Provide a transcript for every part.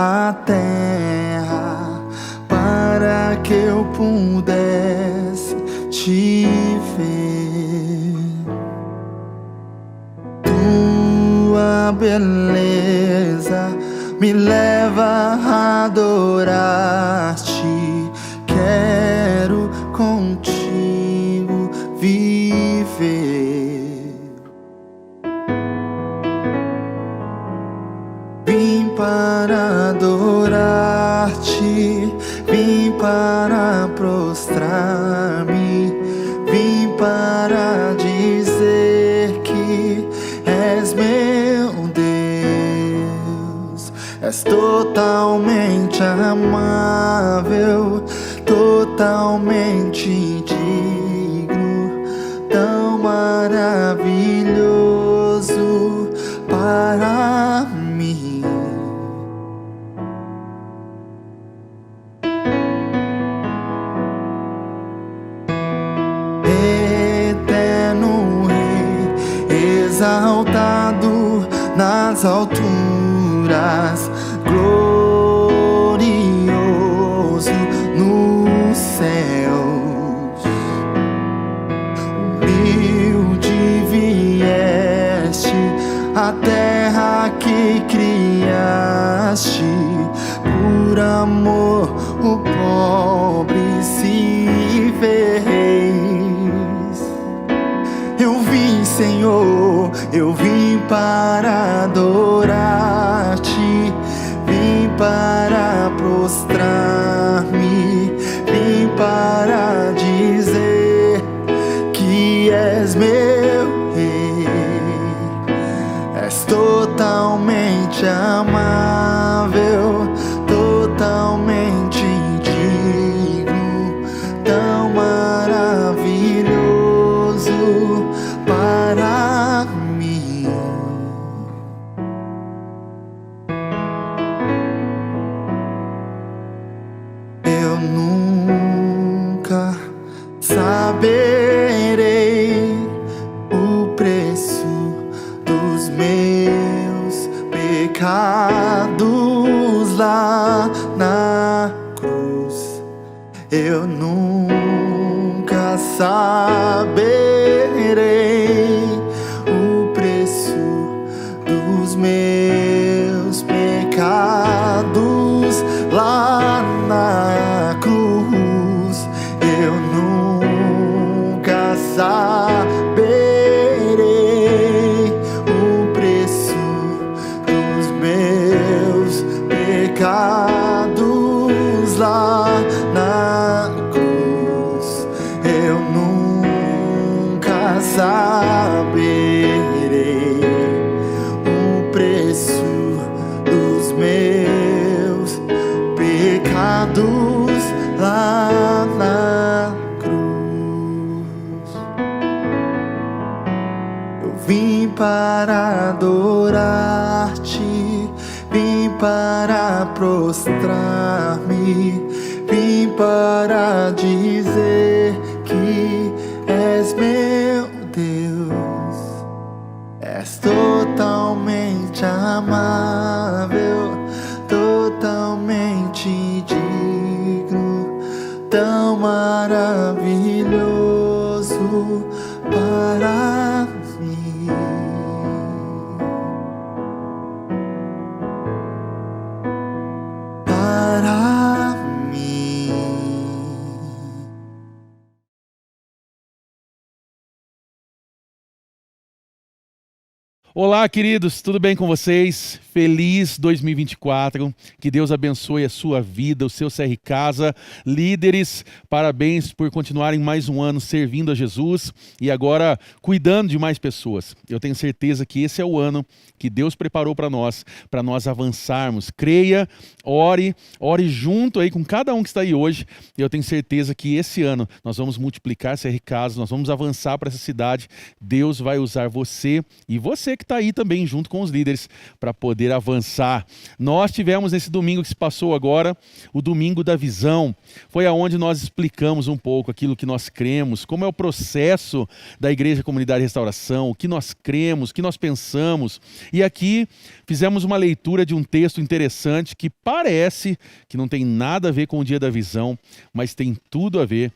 a terra para que eu pudesse te ver. Tua beleza me leva a adorar-te. Quero contigo viver. Vim para adorar-te, vim para prostrar-me, vim para dizer que és meu Deus. És totalmente amável, totalmente digno, tão maravilhoso para mim. Eterno Rei, exaltado nas alturas, glorioso nos céus. Humilde vieste a terra que criaste, por amor o pobre se fez. Eu vim, Senhor, eu vim para adorar-te, vim para prostrar-me, vim para dizer que és meu Rei. És totalmente amável, totalmente digno, tão maravilhoso para mim. Eu nunca saberei o preço dos meus pecados lá na cruz. Eu nunca saberei o preço dos meus pecados lá na cruz. Eu nunca saberei o preço dos meus pecados lá na cruz. Eu nunca saberei o preço dos meus pecados lá na cruz. Eu vim para adorar-te, vim para prostrar-me, vim para dizer que és meu Deus. És totalmente amável, totalmente digno, tão maravilhoso para mim. Para mim. Olá, queridos, tudo bem com vocês? Feliz 2024, que Deus abençoe a sua vida, o seu CR Casa. Líderes, parabéns por continuarem mais um ano servindo a Jesus e agora cuidando de mais pessoas. Eu tenho certeza que esse é o ano que Deus preparou para nós avançarmos. Creia, ore junto aí com cada um que está aí hoje. Eu tenho certeza que esse ano nós vamos multiplicar CR Casa, nós vamos avançar para essa cidade. Deus vai usar você e você que está aí também junto com os líderes para poder avançar. Nós tivemos nesse domingo que se passou agora, o domingo da visão. Foi aonde nós explicamos um pouco aquilo que nós cremos, como é o processo da Igreja Comunidade Restauração, o que nós cremos, o que nós pensamos. E aqui fizemos uma leitura de um texto interessante que parece que não tem nada a ver com o dia da visão, mas tem tudo a ver.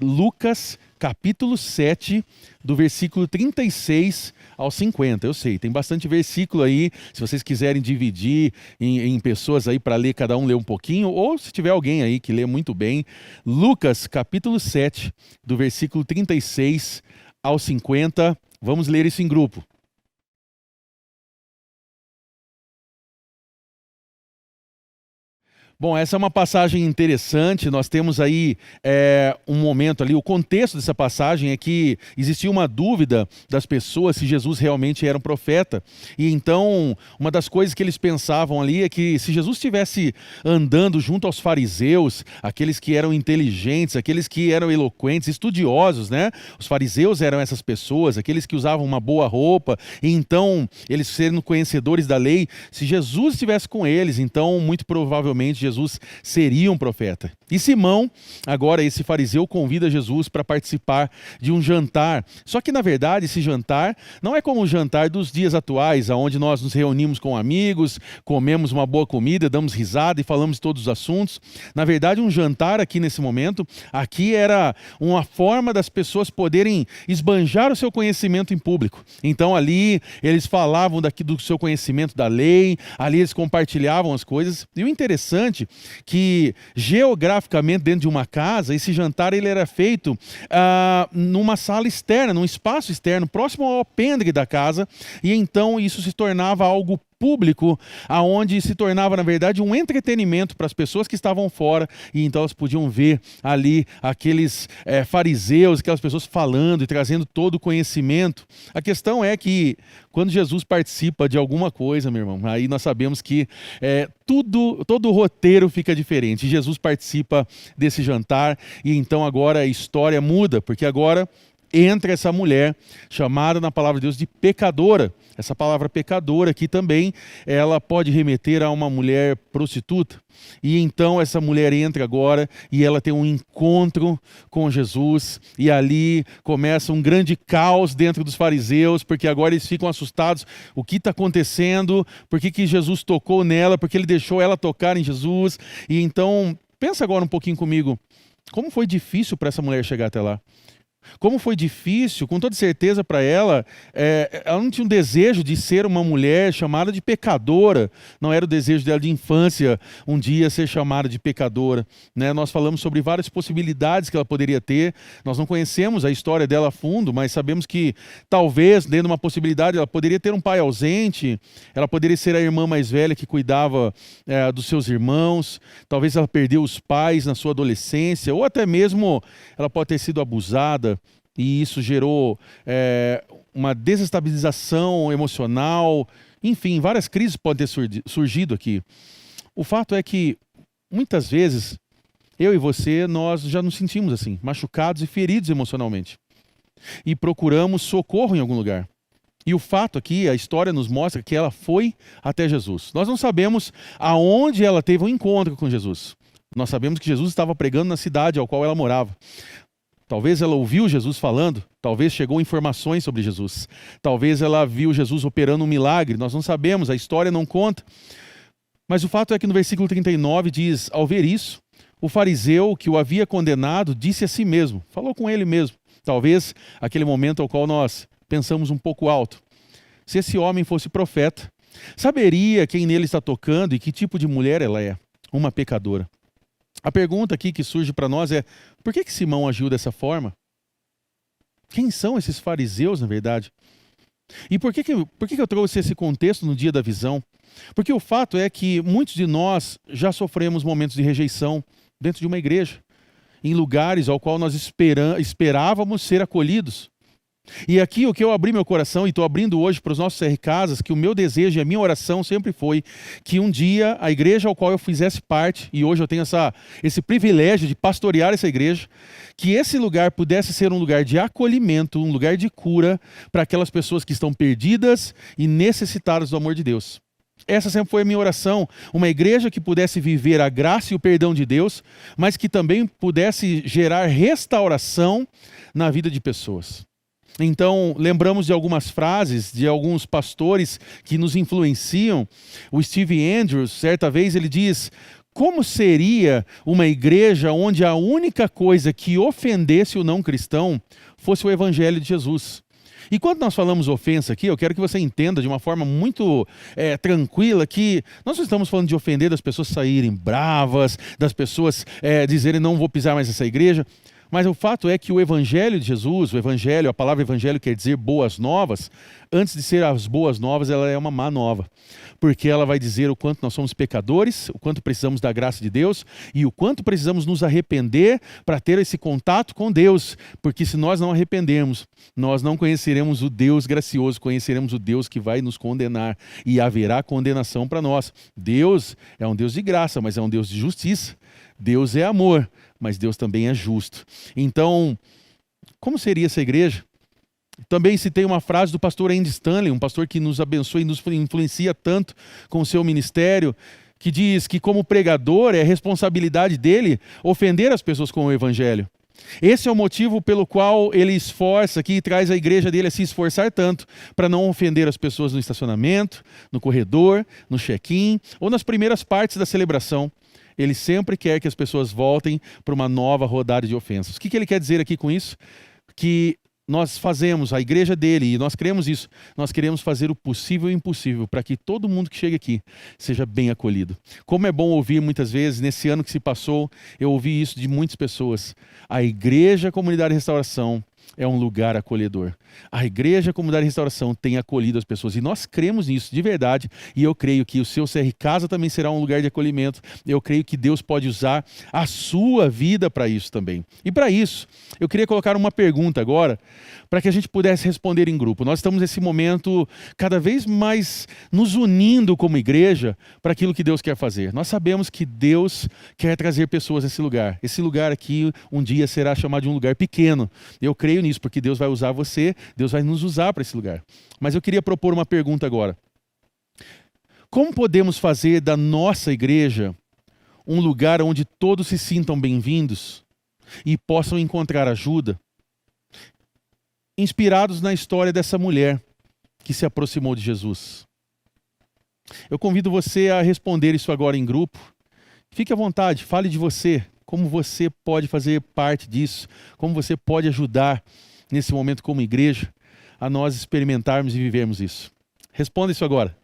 Lucas capítulo 7, do versículo 36 ao 50. Eu sei, tem bastante versículo aí, se vocês quiserem dividir em pessoas aí para ler, cada um ler um pouquinho, ou se tiver alguém aí que lê muito bem. Lucas capítulo 7, do versículo 36 ao 50. Vamos ler isso em grupo. Bom, essa é uma passagem interessante. Nós temos aí um momento ali, o contexto dessa passagem é que existia uma dúvida das pessoas se Jesus realmente era um profeta. E então, uma das coisas que eles pensavam ali é que se Jesus estivesse andando junto aos fariseus, aqueles que eram inteligentes, aqueles que eram eloquentes, estudiosos, né? Os fariseus eram essas pessoas, aqueles que usavam uma boa roupa, e então, eles sendo conhecedores da lei, se Jesus estivesse com eles, então, muito provavelmente, Jesus seria um profeta. E Simão, agora esse fariseu, convida Jesus para participar de um jantar. Só que, na verdade, esse jantar não é como o jantar dos dias atuais, onde nós nos reunimos com amigos, comemos uma boa comida, damos risada e falamos de todos os assuntos. Na verdade, um jantar aqui nesse momento, aqui era uma forma das pessoas poderem esbanjar o seu conhecimento em público. Então, ali, eles falavam do seu conhecimento da lei, ali eles compartilhavam as coisas. E o interessante que geograficamente dentro de uma casa, esse jantar ele era feito numa sala externa, num espaço externo, próximo ao alpendre da casa, e então isso se tornava algo público, aonde se tornava, na verdade, um entretenimento para as pessoas que estavam fora, e então elas podiam ver ali aqueles fariseus, aquelas pessoas falando e trazendo todo o conhecimento. A questão é que quando Jesus participa de alguma coisa, meu irmão, aí nós sabemos que todo o roteiro fica diferente. Jesus participa desse jantar e então agora a história muda, porque agora entra essa mulher chamada na palavra de Deus de pecadora. Essa palavra pecadora aqui também, ela pode remeter a uma mulher prostituta. E então essa mulher entra agora e ela tem um encontro com Jesus, e ali começa um grande caos dentro dos fariseus, porque agora eles ficam assustados. O que está acontecendo? Por que Jesus tocou nela? Por que ele deixou ela tocar em Jesus? E então, pensa agora um pouquinho comigo, como foi difícil para essa mulher chegar até lá? Como foi difícil, com toda certeza para ela, ela não tinha um desejo de ser uma mulher chamada de pecadora, não era o desejo dela de infância um dia ser chamada de pecadora, né? Nós falamos sobre várias possibilidades que ela poderia ter, nós não conhecemos a história dela a fundo, mas sabemos que talvez, dentro de uma possibilidade, ela poderia ter um pai ausente, ela poderia ser a irmã mais velha que cuidava dos seus irmãos, talvez ela perdeu os pais na sua adolescência, ou até mesmo ela pode ter sido abusada, e isso gerou uma desestabilização emocional. Enfim, várias crises podem ter surgido aqui. O fato é que, muitas vezes, eu e você, nós já nos sentimos assim, machucados e feridos emocionalmente. E procuramos socorro em algum lugar. E o fato aqui, a história nos mostra que ela foi até Jesus. Nós não sabemos aonde ela teve um encontro com Jesus. Nós sabemos que Jesus estava pregando na cidade ao qual ela morava. Talvez ela ouviu Jesus falando, talvez chegou informações sobre Jesus, talvez ela viu Jesus operando um milagre, nós não sabemos, a história não conta. Mas o fato é que no versículo 39 diz: ao ver isso, o fariseu que o havia condenado disse a si mesmo, falou com ele mesmo, talvez aquele momento ao qual nós pensamos um pouco alto: se esse homem fosse profeta, saberia quem nele está tocando e que tipo de mulher ela é, uma pecadora. A pergunta aqui que surge para nós é: por que Simão agiu dessa forma? Quem são esses fariseus, na verdade? E por que eu trouxe esse contexto no dia da visão? Porque o fato é que muitos de nós já sofremos momentos de rejeição dentro de uma igreja, em lugares ao qual nós esperávamos ser acolhidos. E aqui o que eu abri meu coração e estou abrindo hoje para os nossos CR Casas, que o meu desejo e a minha oração sempre foi que um dia a igreja ao qual eu fizesse parte, e hoje eu tenho esse privilégio de pastorear essa igreja, que esse lugar pudesse ser um lugar de acolhimento, um lugar de cura para aquelas pessoas que estão perdidas e necessitadas do amor de Deus. Essa sempre foi a minha oração, uma igreja que pudesse viver a graça e o perdão de Deus, mas que também pudesse gerar restauração na vida de pessoas. Então, lembramos de algumas frases de alguns pastores que nos influenciam. O Steve Andrews, certa vez, ele diz: como seria uma igreja onde a única coisa que ofendesse o não cristão fosse o evangelho de Jesus? E quando nós falamos ofensa aqui, eu quero que você entenda de uma forma muito tranquila que nós não estamos falando de ofender, das pessoas saírem bravas, das pessoas dizerem não vou pisar mais nessa igreja. Mas o fato é que o evangelho de Jesus, a palavra evangelho quer dizer boas novas, antes de ser as boas novas, ela é uma má nova. Porque ela vai dizer o quanto nós somos pecadores, o quanto precisamos da graça de Deus e o quanto precisamos nos arrepender para ter esse contato com Deus. Porque se nós não arrependermos, nós não conheceremos o Deus gracioso, conheceremos o Deus que vai nos condenar e haverá condenação para nós. Deus é um Deus de graça, mas é um Deus de justiça. Deus é amor, mas Deus também é justo. Então, como seria essa igreja? Também citei uma frase do pastor Andy Stanley, um pastor que nos abençoa e nos influencia tanto com o seu ministério, que diz que como pregador é responsabilidade dele ofender as pessoas com o evangelho. Esse é o motivo pelo qual ele esforça aqui e traz a igreja dele a se esforçar tanto para não ofender as pessoas no estacionamento, no corredor, no check-in ou nas primeiras partes da celebração. Ele sempre quer que as pessoas voltem para uma nova rodada de ofensas. O que ele quer dizer aqui com isso? Que nós fazemos, a igreja dele, e nós queremos isso, nós queremos fazer o possível e o impossível para que todo mundo que chega aqui seja bem acolhido. Como é bom ouvir muitas vezes, nesse ano que se passou, eu ouvi isso de muitas pessoas. A igreja Comunidade Restauração é um lugar acolhedor. A igreja Comunidade Restauração tem acolhido as pessoas e nós cremos nisso de verdade e eu creio que o seu CR Casa também será um lugar de acolhimento. Eu creio que Deus pode usar a sua vida para isso também. E para isso, eu queria colocar uma pergunta agora para que a gente pudesse responder em grupo. Nós estamos nesse momento cada vez mais nos unindo como igreja para aquilo que Deus quer fazer. Nós sabemos que Deus quer trazer pessoas nesse lugar. Esse lugar aqui um dia será chamado de um lugar pequeno. Eu creio nisso, porque Deus vai usar você, Deus vai nos usar para esse lugar. Mas eu queria propor uma pergunta agora. Como podemos fazer da nossa igreja um lugar onde todos se sintam bem-vindos e possam encontrar ajuda? Inspirados na história dessa mulher que se aproximou de Jesus. Eu convido você a responder isso agora em grupo. Fique à vontade, fale de você. Como você pode fazer parte disso, como você pode ajudar nesse momento como igreja a nós experimentarmos e vivermos isso. Responda isso agora.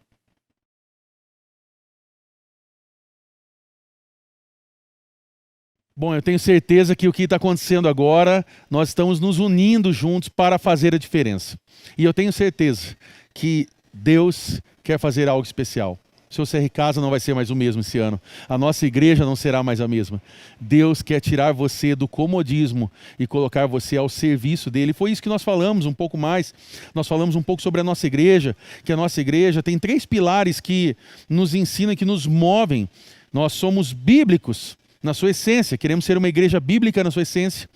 Bom, eu tenho certeza que o que está acontecendo agora, nós estamos nos unindo juntos para fazer a diferença. E eu tenho certeza que Deus quer fazer algo especial. O seu CR Casa não vai ser mais o mesmo esse ano. A nossa igreja não será mais a mesma. Deus quer tirar você do comodismo e colocar você ao serviço dele. Foi isso que nós falamos um pouco mais. Nós falamos um pouco sobre a nossa igreja, que a nossa igreja tem 3 pilares que nos ensinam, que nos movem. Nós somos bíblicos na sua essência. Queremos ser uma igreja bíblica na sua essência.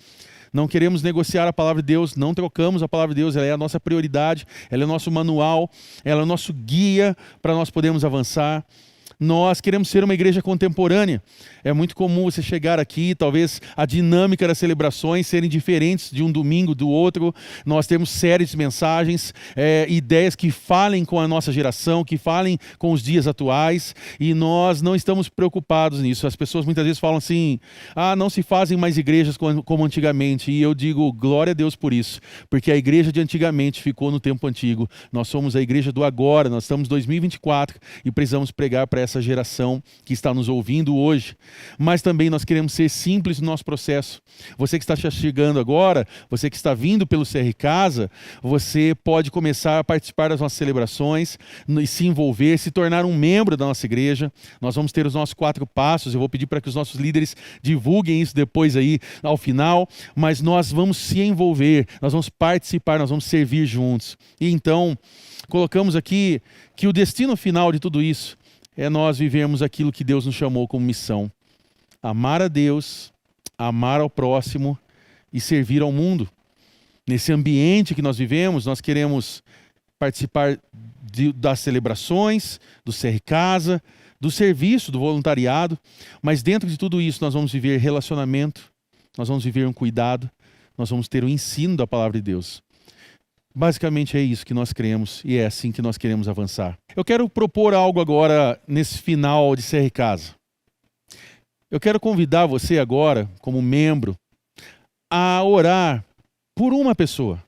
Não queremos negociar a palavra de Deus, não trocamos a palavra de Deus, ela é a nossa prioridade, ela é o nosso manual, ela é o nosso guia para nós podermos avançar. Nós queremos ser uma igreja contemporânea. É muito comum você chegar aqui, talvez a dinâmica das celebrações serem diferentes de um domingo do outro. Nós temos séries de mensagens, ideias que falem com a nossa geração, que falem com os dias atuais, e nós não estamos preocupados nisso. As pessoas muitas vezes falam assim, não se fazem mais igrejas como antigamente, e eu digo, glória a Deus por isso, porque a igreja de antigamente ficou no tempo antigo. Nós somos a igreja do agora, nós estamos em 2024 e precisamos pregar para essa essa geração que está nos ouvindo hoje. Mas também nós queremos ser simples no nosso processo. Você que está chegando agora, você que está vindo pelo CR Casa, você pode começar a participar das nossas celebrações e se envolver, se tornar um membro da nossa igreja. Nós vamos ter os nossos 4 passos. Eu vou pedir para que os nossos líderes divulguem isso depois aí ao final, mas nós vamos se envolver, nós vamos participar, nós vamos servir juntos. E então, colocamos aqui que o destino final de tudo isso é nós vivermos aquilo que Deus nos chamou como missão. Amar a Deus, amar ao próximo e servir ao mundo. Nesse ambiente que nós vivemos, nós queremos participar das celebrações, do CR Casa, do serviço, do voluntariado, mas dentro de tudo isso nós vamos viver relacionamento, nós vamos viver um cuidado, nós vamos ter o ensino da palavra de Deus. Basicamente é isso que nós cremos e é assim que nós queremos avançar. Eu quero propor algo agora nesse final de CR Casa. Eu quero convidar você agora, como membro, a orar por uma pessoa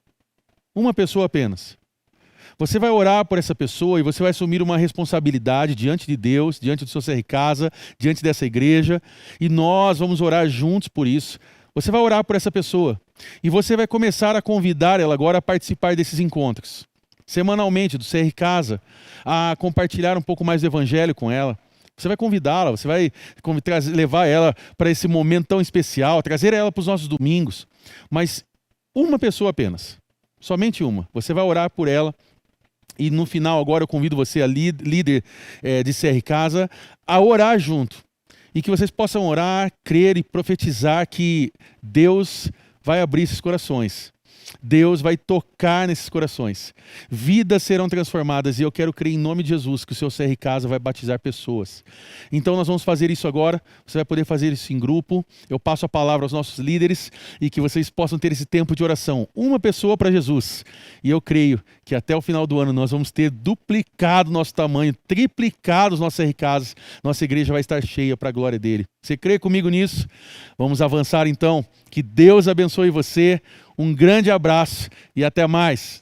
apenas. Você vai orar por essa pessoa e você vai assumir uma responsabilidade diante de Deus, diante do seu CR Casa, diante dessa igreja, e nós vamos orar juntos por isso. Você vai orar por essa pessoa e você vai começar a convidar ela agora a participar desses encontros. Semanalmente, do CR Casa, a compartilhar um pouco mais do evangelho com ela. Você vai convidá-la, você vai levar ela para esse momento tão especial, trazer ela para os nossos domingos. Mas uma pessoa apenas, somente uma. Você vai orar por ela. E no final agora eu convido você, a líder de CR Casa, a orar junto. E que vocês possam orar, crer e profetizar que Deus vai abrir esses corações. Deus vai tocar nesses corações. Vidas serão transformadas e eu quero crer em nome de Jesus que o seu CR Casa vai batizar pessoas. Então nós vamos fazer isso agora. Você vai poder fazer isso em grupo. Eu passo a palavra aos nossos líderes e que vocês possam ter esse tempo de oração. Uma pessoa para Jesus. E eu creio que até o final do ano nós vamos ter duplicado o nosso tamanho, triplicado os nossos CR Casas. Nossa igreja vai estar cheia para a glória dele. Você crê comigo nisso? Vamos avançar então. Que Deus abençoe você. Um grande abraço e até mais.